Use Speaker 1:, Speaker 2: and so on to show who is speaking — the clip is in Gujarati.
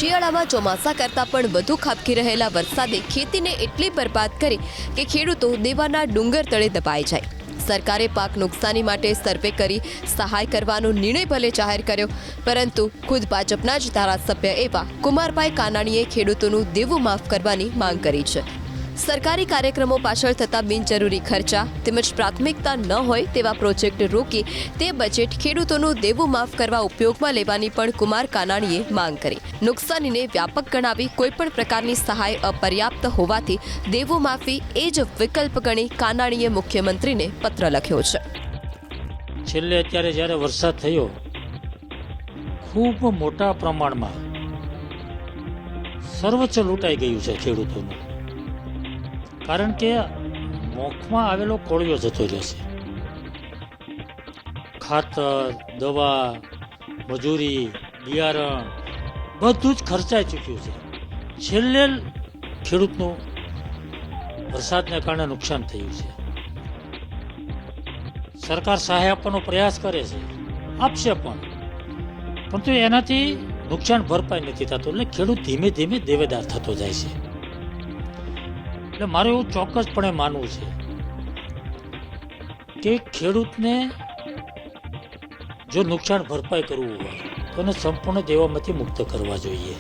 Speaker 1: શિયાળામાં ચોમાસા કરતાં પણ વધુ ખાબકી રહેલા વરસાદે ખેતીને એટલી બરબાદ કરી કે ખેડૂતો દેવાના ડુંગર તળે દબાઈ જાય. સરકારે પાક નુકસાની માટે સર્વે કરી સહાય કરવાનો નિર્ણય ભલે જાહેર કર્યો, પરંતુ ખુદ ભાજપના જ ધારાસભ્ય એવા કુમારભાઈ કાનાણીએ ખેડૂતોનું દેવું માફ કરવાની માંગ કરી છે. સરકારી કાર્યક્રમો પાછળ થતા બિનજરૂરી ખર્ચા તેમજ પ્રાથમિકતા ન હોય તેવા પ્રોજેક્ટ રોકી તે બજેટ ખેડૂતોનું દેવું માફ કરવા ઉપયોગમાં લેવાની પણ કુમાર કાનાણીએ માંગ કરી. નુકસાનીને વ્યાપક ગણાવી કોઈપણ પ્રકારની સહાય અપર્યાપ્ત હોવાથી દેવું માફી એ જ વિકલ્પ ગણી કાનાણીએ મુખ્યમંત્રીને પત્ર લખ્યો છે.
Speaker 2: છેલ્લે અત્યારે જ્યારે વરસાદ થયો, ખૂબ મોટા પ્રમાણમાં સર્વોચ્ચ લૂંટાઈ ગયું છે ખેડૂતોનું. કારણ કે મોખમાં આવેલો કોળિયો જતો રહેશે. ખાતર, દવા, મજૂરી, બિયારણ બધું જ ખર્ચાઈ ચૂક્યું છે. છેલ્લે ખેડૂતનું વરસાદને કારણે નુકસાન થયું છે. સરકાર સહાય આપવાનો પ્રયાસ કરે છે, આપશે પણ, પરંતુ એનાથી નુકસાન ભરપાઈ નથી થતું. એટલે ખેડૂત ધીમે ધીમે દેવેદાર થતો જાય છે. એટલે મારે એવું ચોક્કસપણે માનવું છે કે ખેડૂતને જો નુકસાન ભરપાઈ કરવું હોય તો એને સંપૂર્ણ દેવામાંથી મુક્ત કરવા જોઈએ.